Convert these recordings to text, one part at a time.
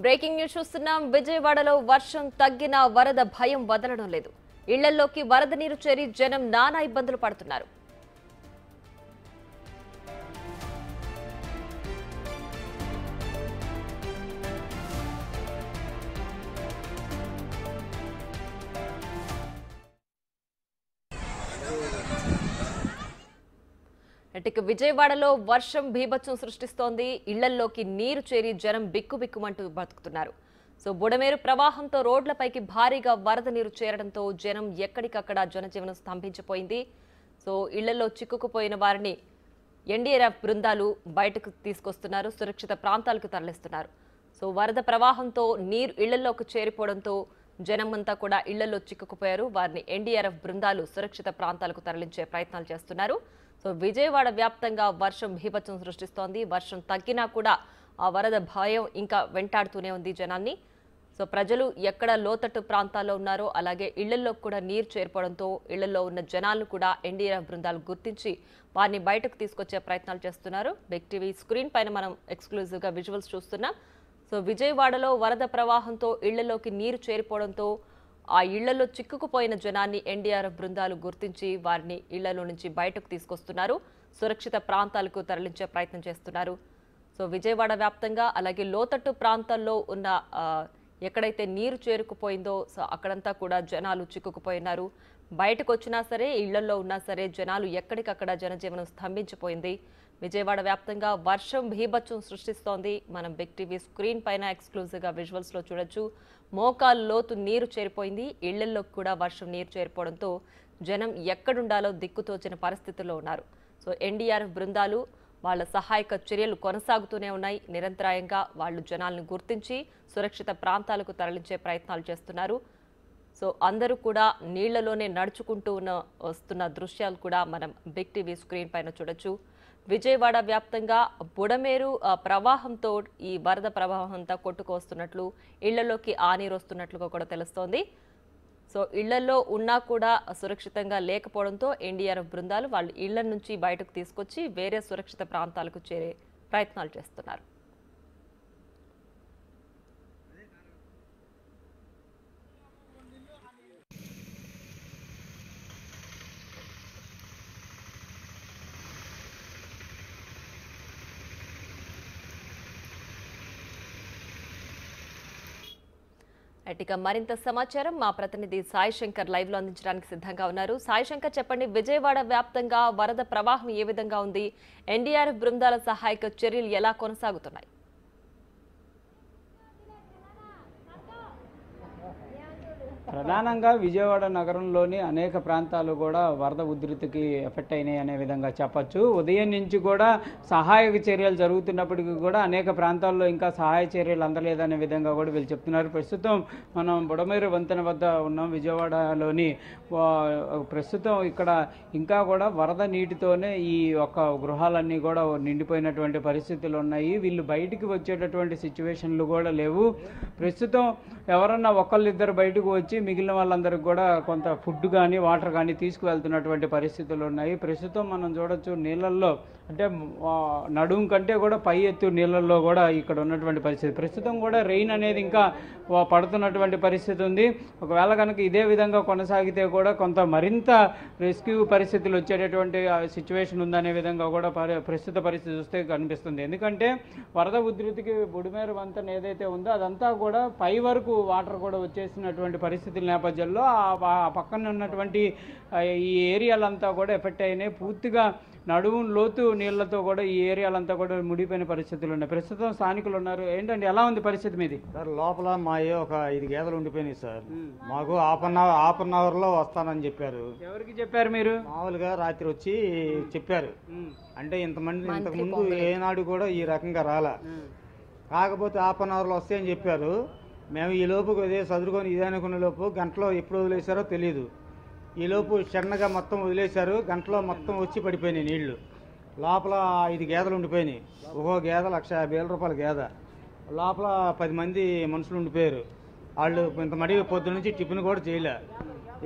Breaking news చూస్తున్నాం. విజయవాడలో వర్షం తగ్గినా వరద భయం వదలడం లేదు. ఇళ్లలోకి వరద నీరు చేరి జనం నానా ఇబ్బందులు పడుతున్నారు. ఇక విజయవాడలో వర్షం బీభత్సం సృష్టిస్తోంది. ఇళ్లల్లోకి నీరు చేరి జనం బిక్కుబిక్కుమంటూ బతుకుతున్నారు. బుడమేరు ప్రవాహంతో రోడ్లపైకి భారీగా వరద నీరు చేరడంతో జనం ఎక్కడికక్కడ జనజీవనం స్తంభించిపోయింది. ఇళ్లలో చిక్కుకుపోయిన వారిని ఎన్డీఆర్ఎఫ్ బృందాలు బయటకు తీసుకొస్తున్నారు, సురక్షిత ప్రాంతాలకు తరలిస్తున్నారు. వరద ప్రవాహంతో నీరు ఇళ్లలోకి చేరిపోవడంతో జనమంతా కూడా ఇళ్లలో చిక్కుకుపోయారు. వారిని ఎన్డీఆర్ఎఫ్ బృందాలు సురక్షిత ప్రాంతాలకు తరలించే ప్రయత్నాలు చేస్తున్నారు. విజయవాడ వ్యాప్తంగా వర్షం బీభత్సం సృష్టిస్తోంది. వర్షం తగ్గినా కూడా ఆ వరద భయం ఇంకా వెంటాడుతూనే ఉంది జనాన్ని. ప్రజలు ఎక్కడ లోతట్టు ప్రాంతాల్లో ఉన్నారో అలాగే ఇళ్లలో కూడా నీరు చేరిపోవడంతో ఇళ్లలో ఉన్న జనాలను కూడా ఎన్డీఆర్ఎఫ్ బృందాలు గుర్తించి వారిని బయటకు తీసుకొచ్చే ప్రయత్నాలు చేస్తున్నారు. బిగ్ టీవీ స్క్రీన్ పైన మనం ఎక్స్క్లూజివ్గా విజువల్స్ చూస్తున్నాం. విజయవాడలో వరద ప్రవాహంతో ఇళ్లలోకి నీరు చేరిపోవడంతో ఆ ఇళ్లలో చిక్కుకుపోయిన జనాన్ని ఎన్డీఆర్ఎఫ్ బృందాలు గుర్తించి వారిని ఇళ్లలో నుంచి బయటకు తీసుకొస్తున్నారు, సురక్షిత ప్రాంతాలకు తరలించే ప్రయత్నం చేస్తున్నారు. విజయవాడ వ్యాప్తంగా అలాగే లోతట్టు ప్రాంతాల్లో ఉన్న ఎక్కడైతే నీరు చేరుకుపోయిందో అక్కడంతా కూడా జనాలు చిక్కుకుపోయినారు. బయటకు వచ్చినా సరే ఇళ్లలో ఉన్నా సరే జనాలు ఎక్కడికక్కడ జనజీవనం స్తంభించిపోయింది. విజయవాడ వ్యాప్తంగా వర్షం బీభత్సం సృష్టిస్తోంది. మనం బిగ్ టీవీ స్క్రీన్ పైన ఎక్స్క్లూజివ్గా విజువల్స్లో చూడొచ్చు. మోకాలు లోతు నీరు చేరిపోయింది. ఇళ్లల్లో కూడా వర్షం నీరు చేరిపోవడంతో జనం ఎక్కడుండాలో దిక్కుతోచిన పరిస్థితుల్లో ఉన్నారు. ఎన్డీఆర్ఎఫ్ బృందాలు వాళ్ళ సహాయక చర్యలు కొనసాగుతూనే ఉన్నాయి. నిరంతరాయంగా వాళ్ళు జనాలను గుర్తించి సురక్షిత ప్రాంతాలకు తరలించే ప్రయత్నాలు చేస్తున్నారు. అందరూ కూడా నీళ్లలోనే నడుచుకుంటూ వస్తున్న దృశ్యాలు కూడా మనం బిగ్ టీవీ స్క్రీన్ పైన చూడొచ్చు. విజయవాడ వ్యాప్తంగా బుడమేరు ప్రవాహంతో ఈ వరద ప్రవాహం అంతా కొట్టుకొస్తున్నట్లు, ఇళ్లలోకి ఆ నీరు వస్తున్నట్లుగా కూడా తెలుస్తోంది. ఇళ్లలో ఉన్నా కూడా సురక్షితంగా లేకపోవడంతో ఎన్డీఆర్ఎఫ్ బృందాలు వాళ్ళు ఇళ్ల నుంచి బయటకు తీసుకొచ్చి వేరే సురక్షిత ప్రాంతాలకు చేరే ప్రయత్నాలు చేస్తున్నారు. ఇక మరింత సమాచారం మా ప్రతినిధి సాయి శంకర్ లైవ్ లో అందించడానికి సిద్ధంగా ఉన్నారు. సాయి శంకర్, చెప్పండి, విజయవాడ వ్యాప్తంగా వరద ప్రవాహం ఏ విధంగా ఉంది? ఎన్డీఆర్ఎఫ్ బృందాల సహాయక చర్యలు ఎలా కొనసాగుతున్నాయి? ప్రధానంగా విజయవాడ నగరంలోని అనేక ప్రాంతాలు కూడా వరద ఉధృతికి ఎఫెక్ట్ అయినాయి అనే విధంగా చెప్పచ్చు. ఉదయం నుంచి కూడా సహాయక చర్యలు జరుగుతున్నప్పటికీ కూడా అనేక ప్రాంతాల్లో ఇంకా సహాయ చర్యలు అందలేదనే విధంగా కూడా వీళ్ళు చెప్తున్నారు. ప్రస్తుతం మనం బుడమేరు వంతెన వద్ద ఉన్నాం విజయవాడలోని. ప్రస్తుతం ఇక్కడ ఇంకా కూడా వరద నీటితోనే ఈ యొక్క గృహాలన్నీ కూడా నిండిపోయినటువంటి పరిస్థితులు ఉన్నాయి. వీళ్ళు బయటికి వచ్చేటటువంటి సిచ్యువేషన్లు కూడా లేవు. ప్రస్తుతం ఎవరన్నా ఒకళ్ళిద్దరు బయటకు వచ్చి మిగిలిన వాళ్ళందరికీ కూడా కొంత ఫుడ్ కానీ వాటర్ కానీ తీసుకువెళ్తున్నటువంటి పరిస్థితులు ఉన్నాయి. ప్రస్తుతం మనం చూడొచ్చు నీళ్ళల్లో అంటే నడుము కంటే కూడా పై ఎత్తు నీళ్ళల్లో కూడా ఇక్కడ ఉన్నటువంటి పరిస్థితి. ప్రస్తుతం కూడా రెయిన్ అనేది ఇంకా పడుతున్నటువంటి పరిస్థితి ఉంది. ఒకవేళ కనుక ఇదే విధంగా కొనసాగితే కూడా కొంత మరింత రెస్క్యూ పరిస్థితులు వచ్చేటటువంటి సిచ్యువేషన్ ఉందనే విధంగా కూడా ప్రస్తుత పరిస్థితి చూస్తే కనిపిస్తుంది. ఎందుకంటే వరద ఉధృతికి బుడమేరు వంతెన ఏదైతే ఉందో అదంతా కూడా పై వరకు వాటర్ కూడా వచ్చేసినటువంటి పరిస్థితుల నేపథ్యంలో ఆ పక్కన ఉన్నటువంటి ఈ ఏరియాలంతా కూడా ఎఫెక్ట్ అయినాయి. పూర్తిగా నడుము లోతు నీళ్లతో కూడా ఈ ఏరియాలంతా కూడా ముడిపోయిన పరిస్థితులు ఉన్నాయి. ప్రస్తుతం స్థానికులు ఉన్నారు. ఏంటంటే ఎలా ఉంది పరిస్థితి మీది? సార్ లోపల మాయే ఒక 5 గేదెలు ఉండిపోయినాయి సార్. మాకు హాఫ్ అన్ అవర్ లో వస్తానని చెప్పారు. ఎవరికి చెప్పారు మీరు? మామూలుగా రాత్రి వచ్చి చెప్పారు. అంటే ఇంతకు ముందు ఏనాడు కూడా ఈ రకంగా రాలా. కాకపోతే హాఫ్ అన్ అవర్ లో వస్తాయని చెప్పారు. మేము ఈ లోపు ఇదే చదువుకొని ఇదే అనుకునే లోపు గంటలో ఎప్పుడు వదిలేశారో తెలియదు. ఈ లోపు చిన్నగా మొత్తం వదిలేశారు. గంటలో మొత్తం వచ్చి పడిపోయినాయి నీళ్లు. లోపల 5 గేదెలు ఉండిపోయినాయి. ఒక్కో గేదె 1,50,000 రూపాయల గేదె. లోపల 10 మంది మనుషులు ఉండిపోయారు. వాళ్ళు ఇంత మడి పొద్దు నుంచి టిఫిన్ కూడా చేయలే.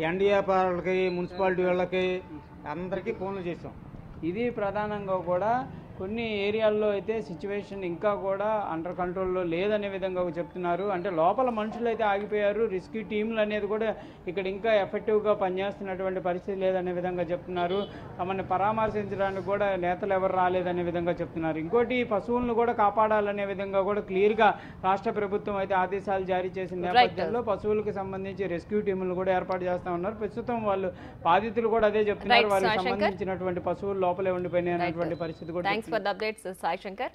ఎన్డీఆర్ఎఫ్ వాళ్ళకి మున్సిపాలిటీ వాళ్ళకి అందరికీ ఫోన్లు చేసాం. ఇది ప్రధానంగా కూడా కొన్ని ఏరియాల్లో అయితే సిచ్యువేషన్ ఇంకా కూడా అండర్ కంట్రోల్లో లేదనే విధంగా చెప్తున్నారు. అంటే లోపల మనుషులు అయితే ఆగిపోయారు, రెస్క్యూ టీంలు అనేది కూడా ఇక్కడ ఇంకా ఎఫెక్టివ్గా పనిచేస్తున్నటువంటి పరిస్థితి లేదనే విధంగా చెప్తున్నారు. తమని పరామర్శించడానికి కూడా నేతలు ఎవరు రాలేదనే విధంగా చెప్తున్నారు. ఇంకోటి పశువులను కూడా కాపాడాలనే విధంగా కూడా క్లియర్గా రాష్ట్ర ప్రభుత్వం అయితే ఆదేశాలు జారీ చేసిన నేపథ్యంలో పశువులకు సంబంధించి రెస్క్యూ టీములు కూడా ఏర్పాటు చేస్తా ఉన్నారు. ప్రస్తుతం వాళ్ళు బాధితులు కూడా అదే చెప్తున్నారు, వారికి సంబంధించినటువంటి పశువులు లోపలే ఉండిపోయినాయి అనేటువంటి పరిస్థితి కూడా. Thanks for the updates Sai Shankar.